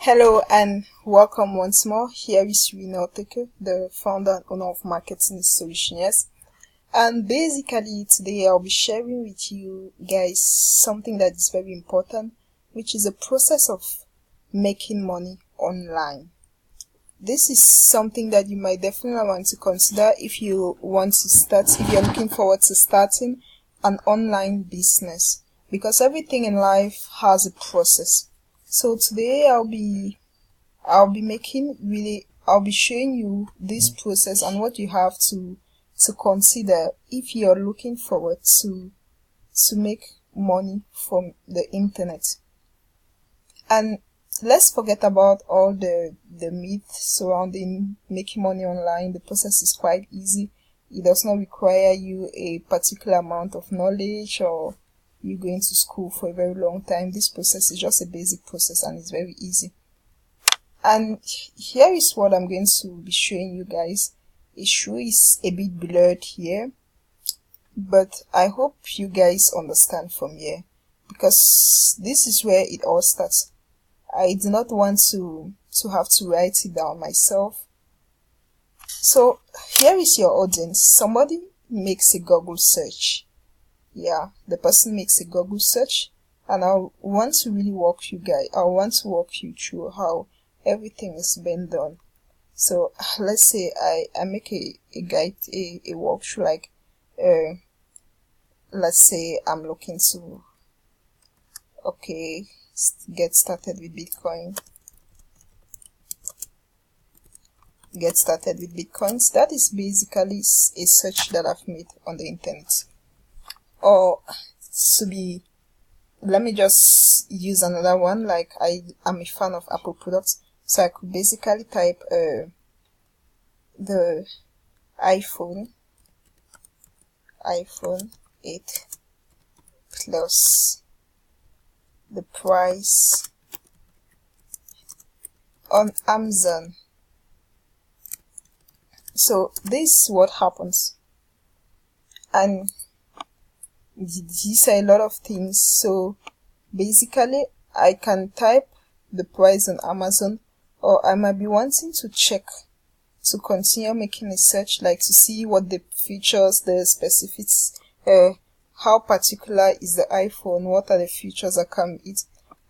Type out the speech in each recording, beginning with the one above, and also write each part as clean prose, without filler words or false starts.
Hello and welcome once more. Here is Rina Oteke, the founder and owner of Marketing Solutions. And basically today I'll be sharing with you guys something that is very important, which is the process of making money online. This is something that you might definitely want to consider if you want to start, if you're looking forward to starting an online business, because everything in life has a process. So today I'll be showing you this process and what you have to consider if you're looking forward to make money from the internet. And let's forget about all the myths surrounding making money online. The process is quite easy. It does not require you a particular amount of knowledge or you going to school for a very long time. This process is just a basic process and it's very easy. And here is what I'm going to be showing you guys. It sure is a bit blurred here, but I hope you guys understand from here, because this is where it all starts. I do not want to have to write it down myself. So here is your audience. Somebody makes a Google search. Yeah, the person makes a Google search, and I want to really walk you through how everything is being done. So let's say I make a guide, a walkthrough, like let's say I'm looking to get started with Bitcoin. That is basically a search that I've made on the internet. Or let me just use another one. Like I am a fan of Apple products, so I could basically type the iPhone 8 plus the price on Amazon. So this is what happens, and these are a lot of things. So basically I can type the price on Amazon, or I might be wanting to check to continue making a search, like to see what the features, the specifics, how particular is the iPhone, what are the features that come with it,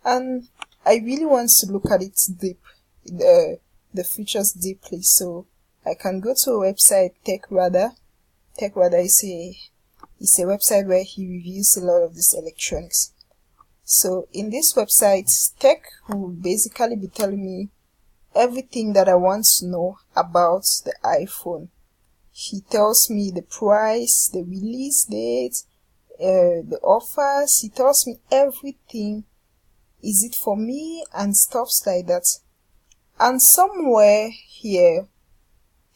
and I really want to look at it deep, the features deeply. So I can go to a website, TechRadar. TechRadar is a website where he reviews a lot of this electronics. So in this website, Tech will basically be telling me everything that I want to know about the iPhone. He tells me the price, the release date, the offers. He tells me everything. Is it for me and stuffs like that. And somewhere here,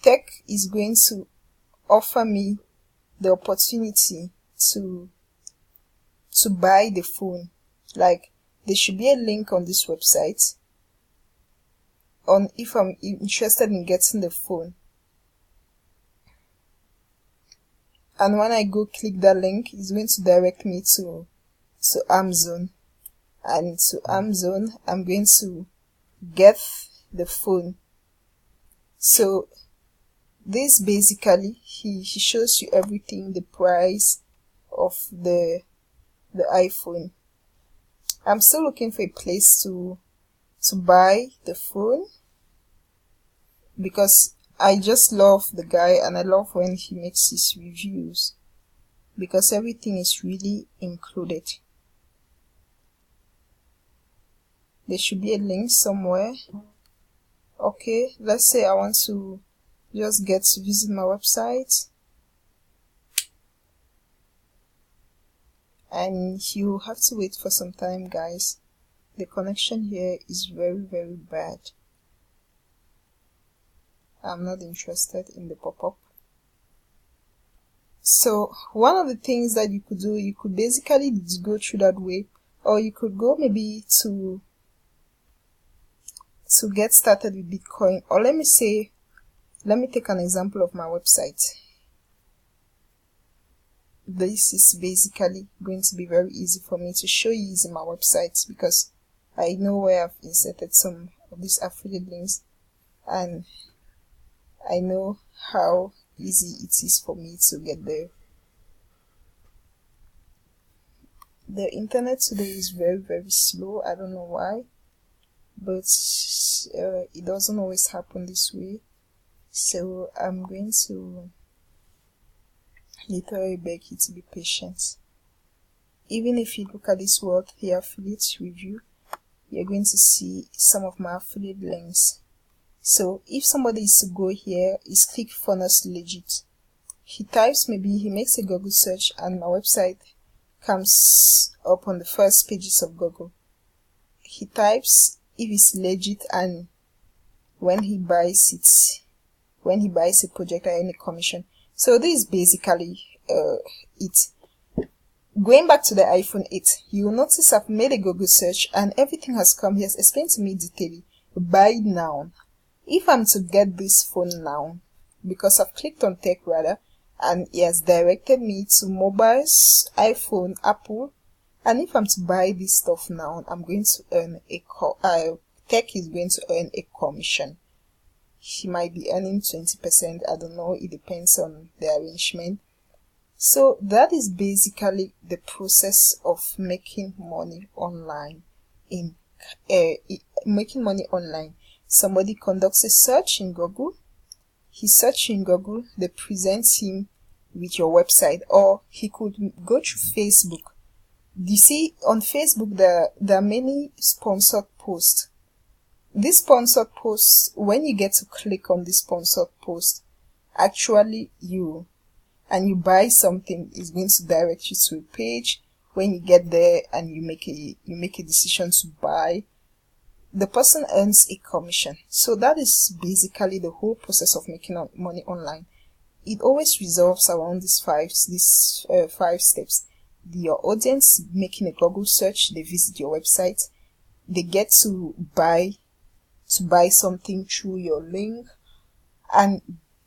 Tech is going to offer me the opportunity to buy the phone. Like there should be a link on this website on if I'm interested in getting the phone, and when I go click that link, it's going to direct me to Amazon, and to Amazon I'm going to get the phone. So this basically he shows you everything, the price of the iPhone. I'm still looking for a place to buy the phone, because I just love the guy and I love when he makes his reviews, because everything is really included. There should be a link somewhere. Okay, let's say I want to just get to visit my website, and you have to wait for some time, guys. The connection here is very, very bad. I'm not interested in the pop-up. So one of the things that you could do, you could basically go through that way, or you could go maybe to get started with Bitcoin. Or let me take an example of my website. This is basically going to be very easy for me to show you using my website, because I know where I've inserted some of these affiliate links, and I know how easy it is for me to get there. The internet today is very, very slow. I don't know why, but it doesn't always happen this way. So I'm going to literally beg you to be patient. Even if you look at this Wealthy affiliate review, you're going to see some of my affiliate links. So if somebody is to go here, is click Funnels Legit. He types, maybe he makes a Google search, and my website comes up on the first pages of Google. He types if it's legit, and when he buys a project, I earn a commission. So this is basically it. Going back to the iPhone 8, you will notice I've made a Google search and everything has come. He has explained to me detailedly, buy now. If I'm to get this phone now, because I've clicked on Tech Radar, and he has directed me to mobiles, iPhone, Apple, and if I'm to buy this stuff now, I'm going to earn Tech is going to earn a commission. He might be earning 20%, I don't know, it depends on the arrangement. So that is basically the process of making money online. Making money online. Somebody conducts a search in Google. He searches in Google, they present him with your website, or he could go to Facebook. You see, on Facebook there are many sponsored posts. These sponsored posts, when you get to click on this sponsored post, actually you buy something, is going to direct you to a page. When you get there and you make a decision to buy, the person earns a commission. So that is basically the whole process of making money online. It always resolves around these five steps. Your audience making a Google search, they visit your website, they get to buy something through your link, and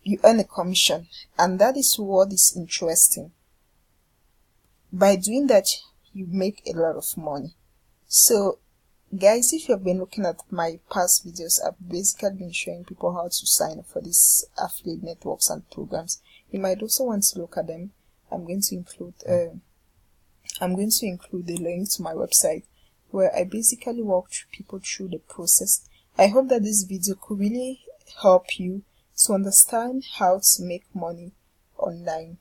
you earn a commission. And that is what is interesting. By doing that, you make a lot of money. So guys, if you have been looking at my past videos, I've basically been showing people how to sign up for these affiliate networks and programs. You might also want to look at them. I'm going to include the link to my website, where I basically walk people through the process. I hope that this video could really help you to understand how to make money online.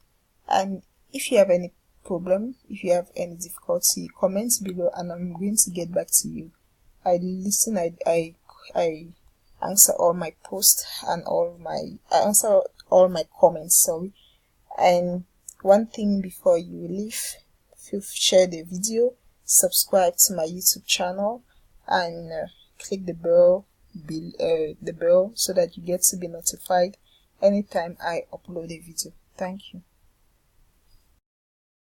And if you have any problem, if you have any difficulty, comment below and I'm going to get back to you. I answer all my posts and I answer all my comments, sorry. And one thing before you leave, if you share the video, subscribe to my YouTube channel, and click the bell so that you get to be notified anytime I upload a video. Thank you.